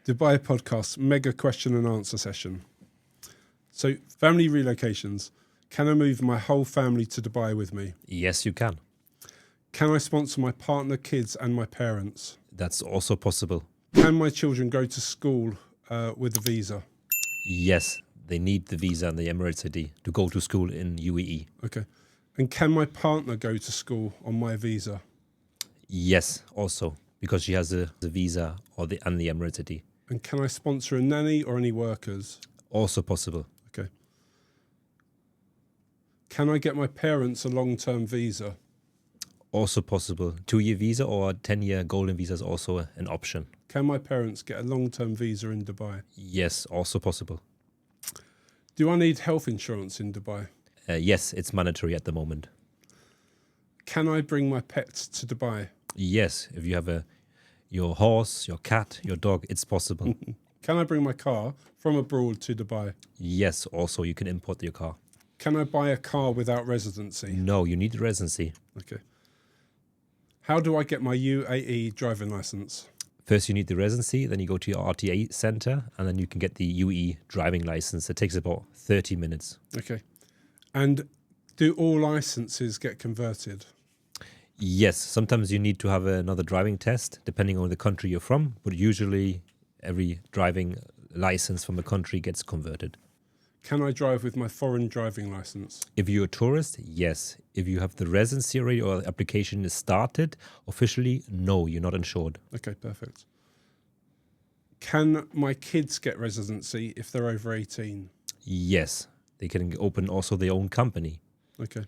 Dubai podcast mega question and answer session. So, family relocations. Can I move my whole family to Dubai with me? Yes, you can. Can I sponsor my partner, kids, and my parents? That's also possible. Can my children go to school with a visa? Yes, they need the visa and the Emirates ID to go to school in UAE. Okay. And can my partner go to school on my visa? Yes, also, because she has the visa and the Emirates ID. And can I sponsor a nanny or any workers? Also possible. Okay. Can I get my parents a long-term visa? Also possible. 2-year visa or 10-year golden visa is also an option. Can my parents get a long-term visa in Dubai? Yes, also possible. Do I need health insurance in Dubai? Yes, it's mandatory at the moment. Can I bring my pets to Dubai? Yes, if you have your horse, your cat, your dog, it's possible. Can I bring my car from abroad to Dubai? Yes, also you can import your car. Can I buy a car without residency? No, you need residency. Okay. How do I get my UAE driving license? First, you need the residency, then you go to your RTA center, and then you can get the UAE driving license. It takes about 30 minutes. Okay. And do all licenses get converted? Yes, sometimes you need to have another driving test, depending on the country you're from, but usually every driving license from a country gets converted. Can I drive with my foreign driving license? If you're a tourist, yes. If you have the residency already or the application is started, officially, no, you're not insured. Okay, perfect. Can my kids get residency if they're over 18? Yes, they can open also their own company. Okay.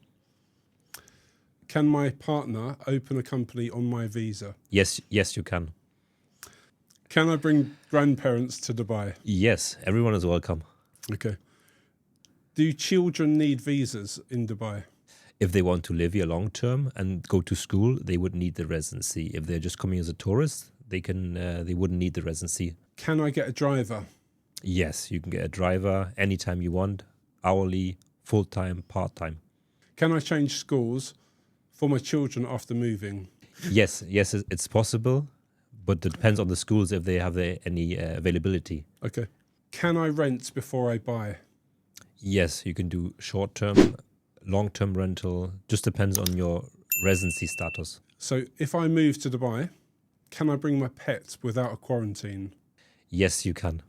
Can my partner open a company on my visa? Yes, you can. Can I bring grandparents to Dubai? Yes, everyone is welcome. Okay. Do children need visas in Dubai? If they want to live here long term and go to school, they would need the residency. If they're just coming as a tourist, they wouldn't need the residency. Can I get a driver? Yes, you can get a driver anytime you want, hourly, full-time, part-time. Can I change schools for my children after moving? Yes, it's possible, but it depends on the schools if they have any availability. Okay. Can I rent before I buy? Yes, you can do short-term, long-term rental. Just depends on your residency status. So if I move to Dubai, can I bring my pets without a quarantine? Yes, you can.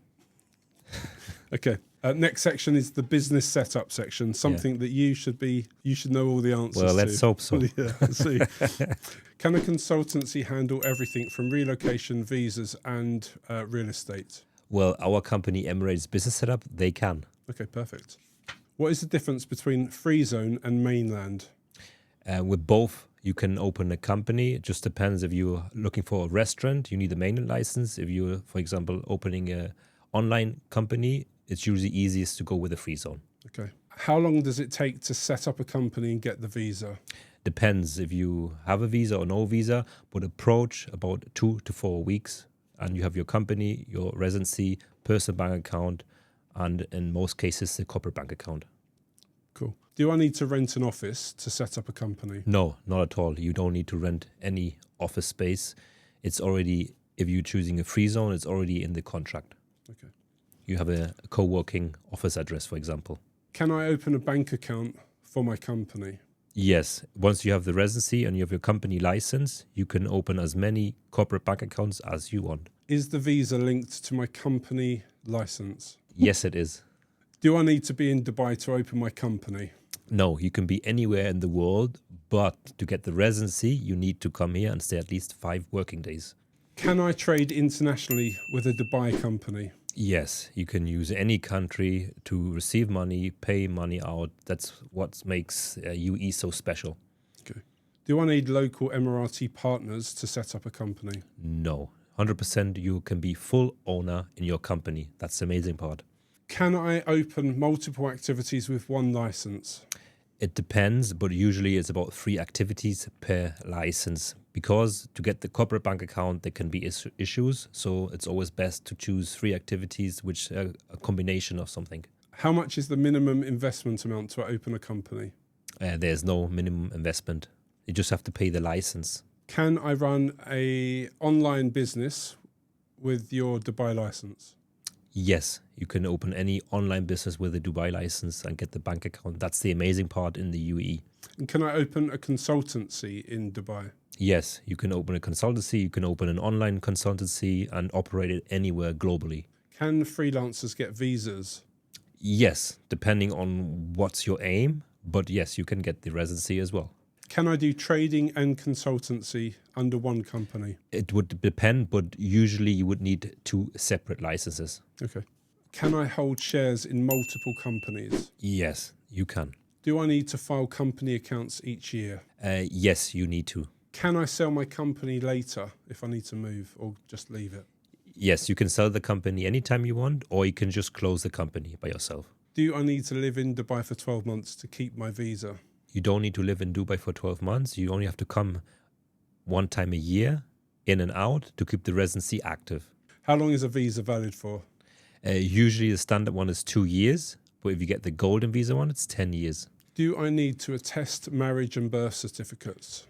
Okay. Next section is the business setup section. Something that you should know all the answers to. Well, let's hope so. Yeah, let's see. Can a consultancy handle everything from relocation, visas, and real estate? Well, our company, Emirates Business Setup, they can. Okay, perfect. What is the difference between free zone and mainland? With both, you can open a company. It just depends if you're looking for a restaurant, you need a mainland license. If you're, for example, opening an online company, it's usually easiest to go with a free zone. Okay. How long does it take to set up a company and get the visa? Depends if you have a visa or no visa, but approach about 2 to 4 weeks. And you have your company, your residency, personal bank account, and in most cases, the corporate bank account. Cool. Do I need to rent an office to set up a company? No, not at all. You don't need to rent any office space. It's already, if you're choosing a free zone, it's already in the contract. Okay. You have a co-working office address, for example. Can I open a bank account for my company? Yes. Once you have the residency and you have your company license, you can open as many corporate bank accounts as you want. Is the visa linked to my company license? Yes, it is. Do I need to be in Dubai to open my company? No, you can be anywhere in the world, but to get the residency, you need to come here and stay at least 5 working days. Can I trade internationally with a Dubai company? Yes, you can use any country to receive money, pay money out. That's what makes UAE so special. Okay. Do I need local Emirati partners to set up a company? No. 100% you can be full owner in your company. That's the amazing part. Can I open multiple activities with one license? It depends, but usually it's about 3 activities per license. Because to get the corporate bank account, there can be issues. So it's always best to choose 3 activities, which are a combination of something. How much is the minimum investment amount to open a company? There's no minimum investment. You just have to pay the license. Can I run a online business with your Dubai license? Yes, you can open any online business with a Dubai license and get the bank account. That's the amazing part in the UAE. And can I open a consultancy in Dubai? Yes, you can open a consultancy, you can open an online consultancy and operate it anywhere globally. Can freelancers get visas? Yes, depending on what's your aim, but yes, you can get the residency as well. Can I do trading and consultancy under one company? It would depend, but usually you would need 2 separate licenses. Okay. Can I hold shares in multiple companies? Yes, you can. Do I need to file company accounts each year? Yes, you need to. Can I sell my company later if I need to move or just leave it? Yes, you can sell the company anytime you want, or you can just close the company by yourself. Do I need to live in Dubai for 12 months to keep my visa? You don't need to live in Dubai for 12 months. You only have to come 1 time a year, in and out, to keep the residency active. How long is a visa valid for? Usually the standard one is 2 years, but if you get the golden visa one, it's 10 years. Do I need to attest marriage and birth certificates?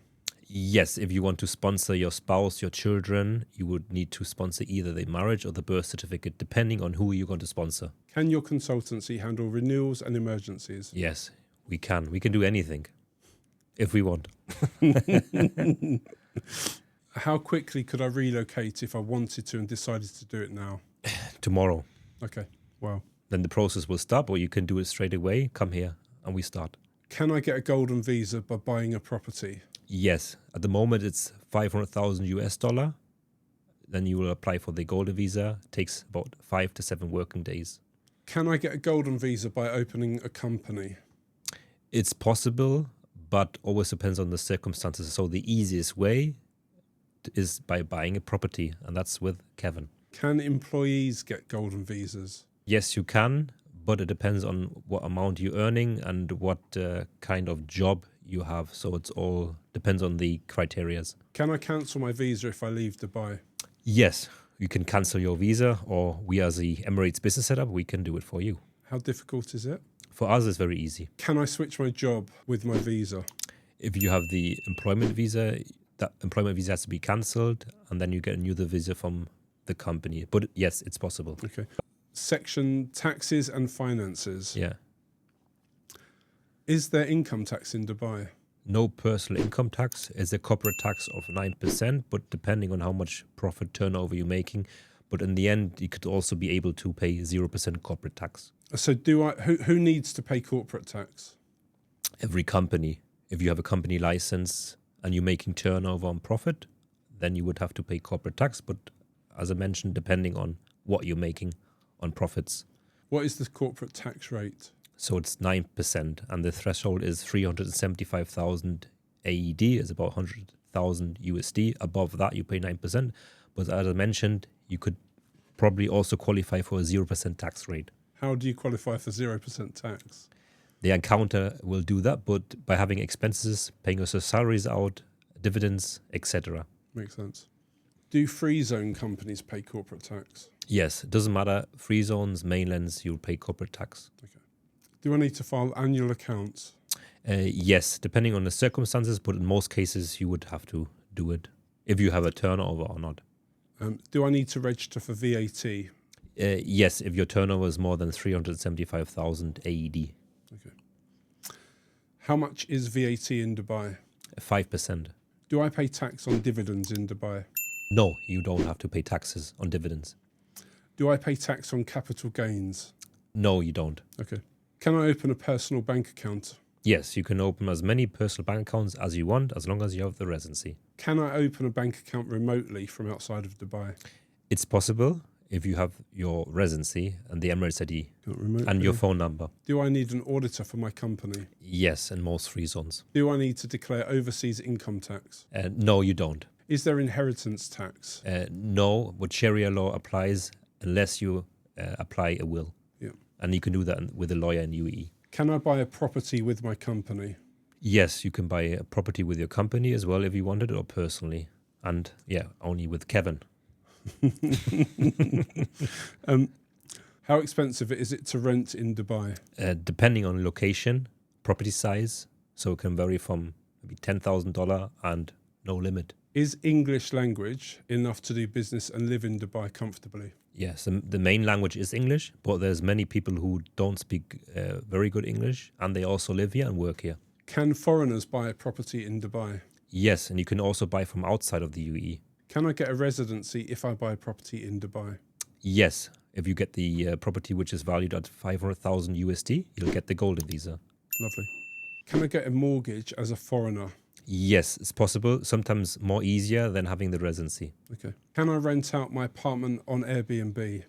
Yes, if you want to sponsor your spouse, your children, you would need to sponsor either the marriage or the birth certificate, depending on who you're going to sponsor. Can your consultancy handle renewals and emergencies? Yes, we can. We can do anything if we want. How quickly could I relocate if I wanted to and decided to do it now? Tomorrow. Okay, wow. Then the process will stop, or you can do it straight away. Come here and we start. Can I get a golden visa by buying a property? Yes, at the moment it's 500,000 US dollar. Then you will apply for the golden visa. It takes about 5 to 7 working days. Can I get a golden visa by opening a company? It's possible, but always depends on the circumstances. So the easiest way is by buying a property, and that's with Kevin. Can employees get golden visas? Yes, you can, but it depends on what amount you're earning and what kind of job you have. So it's all depends on the criterias. Can I cancel my visa if I leave Dubai? Yes, you can cancel your visa, or we as the Emirates business setup, we can do it for you. How difficult is it? For us, it's very easy. Can I switch my job with my visa? If you have the employment visa, that employment visa has to be cancelled, and then you get a new visa from the company. But yes, it's possible. Okay. Section taxes and finances. Yeah. Is there income tax in Dubai? No personal income tax. It's a corporate tax of 9%, but depending on how much profit turnover you're making. But in the end, you could also be able to pay 0% corporate tax. So who needs to pay corporate tax? Every company. If you have a company license and you're making turnover on profit, then you would have to pay corporate tax. But as I mentioned, depending on what you're making on profits. What is the corporate tax rate? So it's 9%, and the threshold is 375,000 AED, is about 100,000 USD. Above that, you pay 9%. But as I mentioned, you could probably also qualify for a 0% tax rate. How do you qualify for 0% tax? The accountant will do that, but by having expenses, paying us salaries out, dividends, etc. Makes sense. Do free zone companies pay corporate tax? Yes, it doesn't matter. Free zones, mainlands, you'll pay corporate tax. Okay. Do I need to file annual accounts? Yes, depending on the circumstances, but in most cases you would have to do it if you have a turnover or not. Do I need to register for VAT? Yes, if your turnover is more than 375,000 AED. Okay. How much is VAT in Dubai? 5%. Do I pay tax on dividends in Dubai? No, you don't have to pay taxes on dividends. Do I pay tax on capital gains? No, you don't. Okay. Can I open a personal bank account? Yes, you can open as many personal bank accounts as you want, as long as you have the residency. Can I open a bank account remotely from outside of Dubai? It's possible if you have your residency and the Emirates ID and your phone number. Do I need an auditor for my company? Yes, in most free zones. Do I need to declare overseas income tax? No, you don't. Is there inheritance tax? No, but Sharia law applies unless you apply a will. Yeah. And you can do that with a lawyer in UAE. Can I buy a property with my company? Yes, you can buy a property with your company as well if you wanted, or personally. And yeah, only with Kevin. How expensive is it to rent in Dubai? Depending on location, property size. So it can vary from maybe $10,000 and no limit. Is English language enough to do business and live in Dubai comfortably? Yes, the main language is English, but there's many people who don't speak very good English, and they also live here and work here. Can foreigners buy a property in Dubai? Yes, and you can also buy from outside of the UAE. Can I get a residency if I buy a property in Dubai? Yes, if you get the property which is valued at 500,000 USD, you'll get the golden visa. Lovely. Can I get a mortgage as a foreigner? Yes, it's possible. Sometimes more easier than having the residency. Okay. Can I rent out my apartment on Airbnb?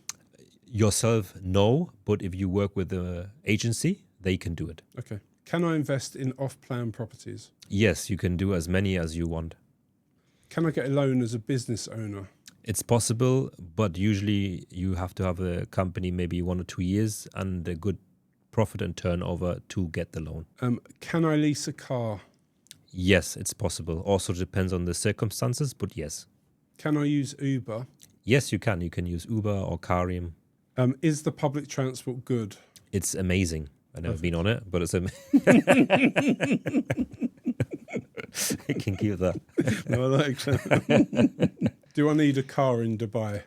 Yourself, no, but if you work with an agency, they can do it. Okay. Can I invest in off-plan properties? Yes, you can do as many as you want. Can I get a loan as a business owner? It's possible, but usually you have to have a company maybe 1 or 2 years and a good profit and turnover to get the loan. Can I lease a car? Yes, it's possible. Also depends on the circumstances, but yes. Can I use Uber? Yes, you can. You can use Uber or Careem. Is the public transport good? It's amazing. I've never been on it, but it's amazing. I can give that. No, I like that. Do I need a car in Dubai?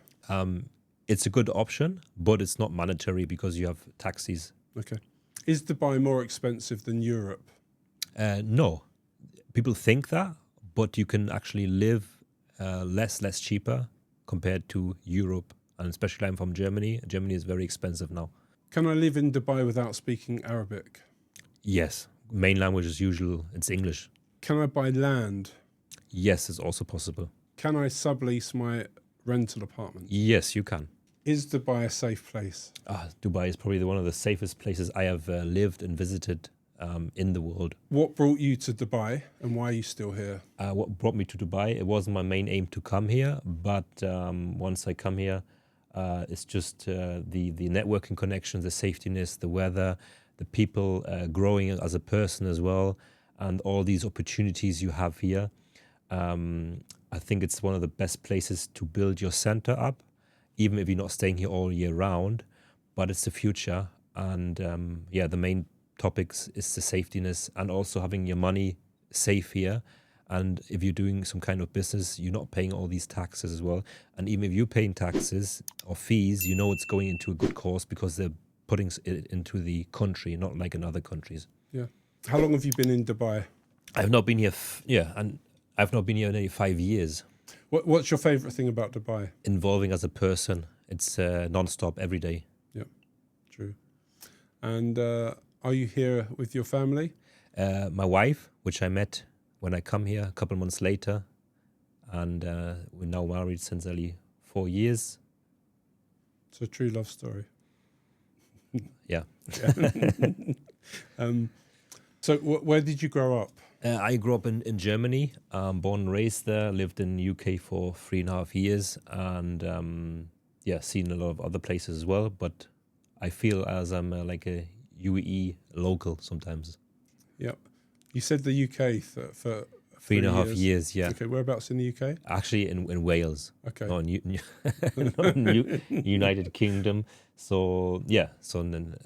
It's a good option, but it's not mandatory because you have taxis. Okay. Is Dubai more expensive than Europe? No. People think that, but you can actually live less cheaper compared to Europe. And especially I'm from Germany. Germany is very expensive now. Can I live in Dubai without speaking Arabic? Yes. Main language is usual. It's English. Can I buy land? Yes, it's also possible. Can I sublease my rental apartment? Yes, you can. Is Dubai a safe place? Dubai is probably one of the safest places I have lived and visited in the world. What brought you to Dubai and why are you still here? What brought me to Dubai, it wasn't my main aim to come here, but once I come here, it's just the networking connections, the safetiness, the weather, the people growing as a person as well, and all these opportunities you have here. I think it's one of the best places to build your center up, even if you're not staying here all year round, but it's the future. And the main topics is the safetiness and also having your money safe here. And if you're doing some kind of business, you're not paying all these taxes as well. And even if you're paying taxes or fees, you know it's going into a good cause because they're putting it into the country, not like in other countries. Yeah. How long have you been in Dubai? I've not been here, and I've not been here nearly 5 years. What's your favourite thing about Dubai? Involving as a person. It's non-stop every day. Yeah, true. And are you here with your family? My wife, which I met when I come here a couple of months later, and we're now married since only 4 years. It's a true love story. Yeah. So where did you grow up? I grew up in Germany, born and raised there, lived in UK for 3.5 years, and seen a lot of other places as well. But I feel as I'm like a UAE local sometimes. Yep. You said the UK for 3.5 years, yeah. Okay, whereabouts in the UK? Actually, in Wales. Okay. Not in United Kingdom. So, yeah.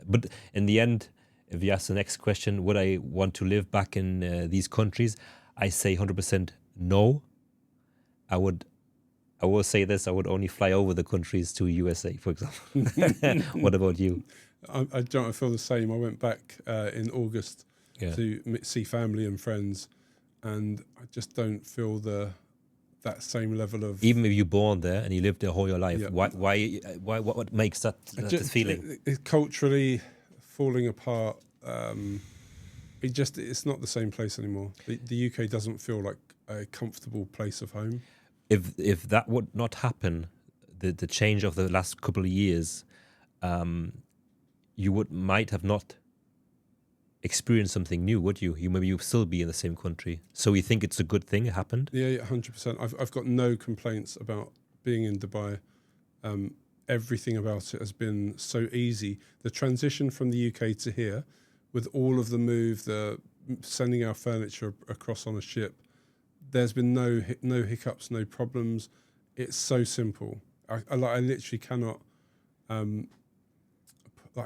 But in the end, if you ask the next question, would I want to live back in these countries? I say 100% no. I will say this, I would only fly over the countries to USA, for example. What about you? I feel the same. I went back in August to see family and friends, and I just don't feel that same level of... Even if you're born there and you lived there all your life, Yeah. what makes that feeling? Culturally falling apart. It's not the same place anymore. The UK doesn't feel like a comfortable place of home. If that would not happen, the change of the last couple of years, you might have not experienced something new, would you? Maybe you'd still be in the same country. So you think it's a good thing it happened? Yeah, 100%. I've got no complaints about being in Dubai. Everything about it has been so easy. The transition from the UK to here, with all of the move, the sending our furniture across on a ship, there's been no hiccups, no problems. It's so simple. I literally cannot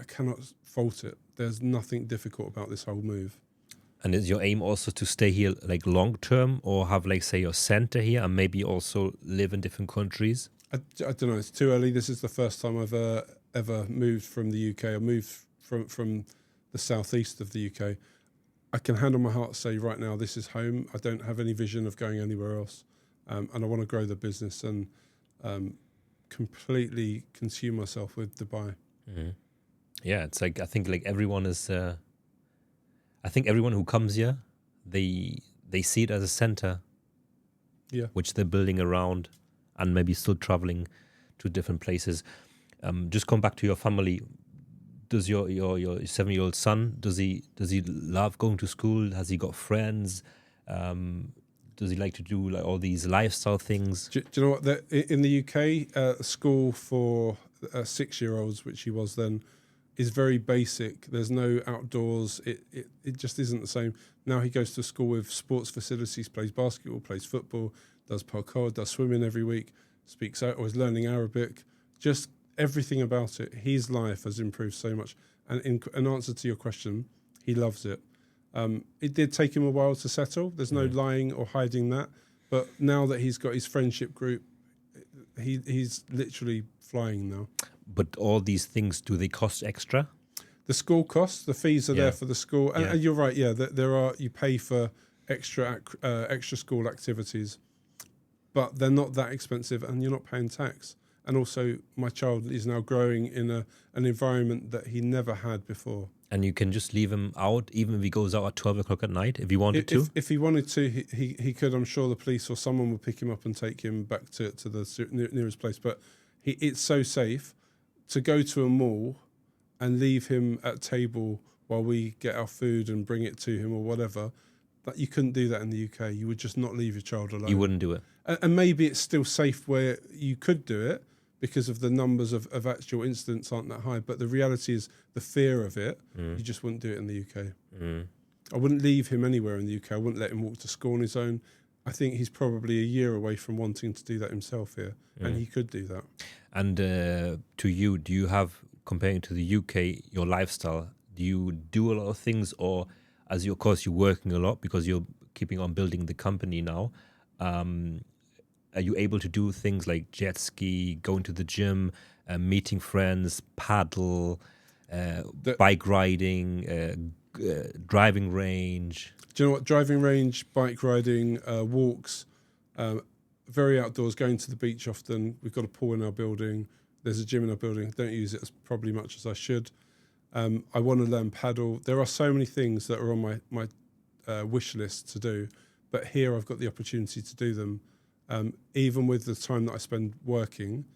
cannot fault it. There's nothing difficult about this whole move. And is your aim also to stay here like long term, or have like say your center here and maybe also live in different countries? I don't know. It's too early. This is the first time I've ever moved from the UK. I moved from the southeast of the UK. I can hand on my heart say right now this is home. I don't have any vision of going anywhere else, and I want to grow the business and completely consume myself with Dubai. Mm-hmm. Yeah, it's like I think like everyone is. I think everyone who comes here, they see it as a center, which they're building around, and maybe still traveling to different places. Just come back to your family. Does your 7-year-old son does he love going to school? Has he got friends? Does he like to do like all these lifestyle things? Do you know what? In the UK, school for 6-year-olds, which he was then, is very basic. There's no outdoors. It just isn't the same. Now he goes to school with sports facilities, plays basketball, plays football, does parkour, does swimming every week, speaks out, or is learning Arabic. Just everything about it. His life has improved so much. And in answer to your question, he loves it. It did take him a while to settle. There's no lying or hiding that. But now that he's got his friendship group, he's literally flying now. But all these things, do they cost extra? The school costs, the fees are there for the school. And you're right, there are, you pay for extra school activities, but they're not that expensive and you're not paying tax. And also my child is now growing in an environment that he never had before. And you can just leave him out, even if he goes out at 12 o'clock at night, if he wanted to? If he wanted to, he could. I'm sure the police or someone will pick him up and take him back to the nearest place. But it's so safe to go to a mall and leave him at table while we get our food and bring it to him or whatever. That you couldn't do that in the UK. You would just not leave your child alone. You wouldn't do it. And maybe it's still safe where you could do it because of the numbers of actual incidents aren't that high. But the reality is the fear of it, you just wouldn't do it in the UK. I wouldn't leave him anywhere in the UK. I wouldn't let him walk to school on his own. I think he's probably a year away from wanting to do that himself here. And he could do that. And to you, do you have, comparing to the UK, your lifestyle, do you do a lot of things, or as you, of course, you're working a lot because you're keeping on building the company now, are you able to do things like jet ski, going to the gym, meeting friends, paddle, bike riding, driving range? Do you know what? Driving range, bike riding, walks, very outdoors, going to the beach often. We've got a pool in our building. There's a gym in our building. I don't use it as probably much as I should. I want to learn paddle. There are so many things that are on my wish list to do, but here I've got the opportunity to do them. Even with the time that I spend working,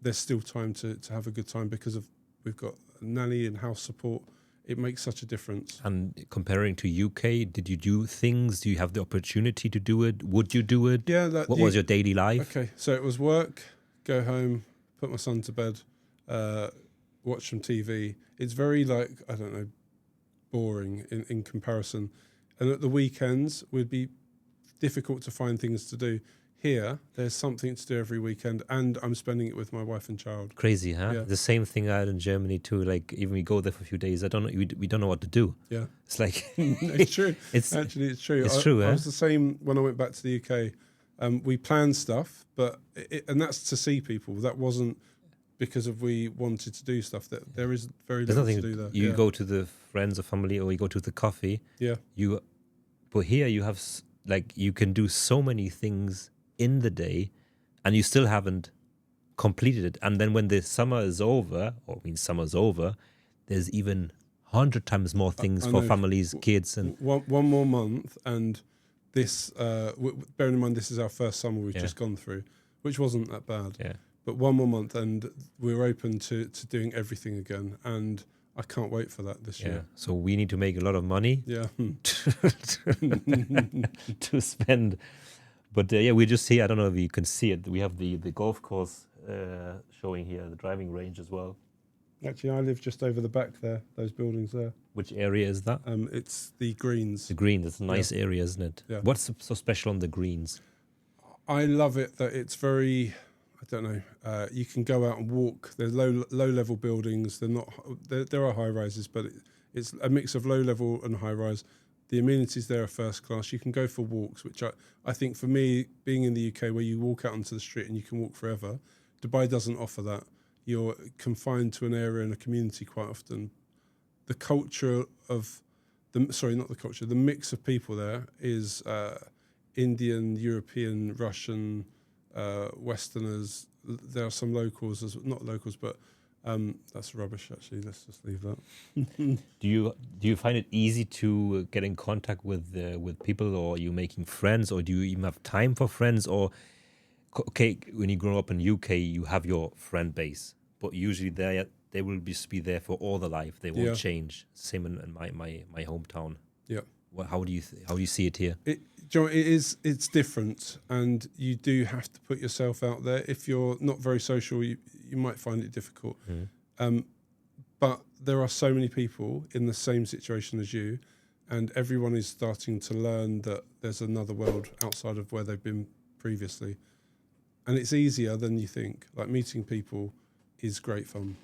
there's still time to have a good time because we've got nanny and house support. It makes such a difference. And comparing to UK, did you do things? Do you have the opportunity to do it? Would you do it? Yeah. What was your daily life? Okay, so it was work, go home, put my son to bed, watch some TV. It's very boring in comparison. And at the weekends, would be difficult to find things to do. Here, there's something to do every weekend, and I'm spending it with my wife and child. Crazy, huh? Yeah. The same thing I had in Germany too. Like even we go there for a few days, we don't know what to do. Yeah, it's like it's true. It's true. It's true. I was the same when I went back to the UK. We planned stuff, but and that's to see people. That wasn't because we wanted to do stuff. That there is very little to do there. You go to the friends or family, or you go to the coffee. Yeah. But here you have you can do so many things in the day, and you still haven't completed it. And then when the summer is over, summer's over, there's even 100 times more things for families, kids, and one more month. And this, bearing in mind, this is our first summer we've just gone through, which wasn't that bad. Yeah. But one more month, and we're open to doing everything again. And I can't wait for that this year. So we need to make a lot of money. Yeah. to spend. But we just see, I don't know if you can see it, we have the golf course showing here, the driving range as well. Actually, I live just over the back there, those buildings there. Which area is that? It's the greens. The green, it's a nice area, isn't it? Yeah. What's so special on the greens? I love it that it's very, I don't know, you can go out and walk. There's low-level buildings. They're not, there are high-rises, but it's a mix of low-level and high-rise. The amenities there are first class. You can go for walks, which I think for me, being in the UK where you walk out onto the street and you can walk forever, Dubai doesn't offer that. You're confined to an area and a community quite often. The culture of the mix of people there is Indian, European, Russian, Westerners. There are some locals, not locals, but that's rubbish. Actually, let's just leave that. Do you find it easy to get in contact with people, or are you making friends, or do you even have time for friends? Or okay, when you grow up in UK, you have your friend base, but usually they will just be there for all their life. They won't change. Same in my hometown. Yeah. How do you see it here? It's different, and you do have to put yourself out there. If you're not very social, you might find it difficult. But there are so many people in the same situation as you, and everyone is starting to learn that there's another world outside of where they've been previously. And it's easier than you think. Like, meeting people is great fun.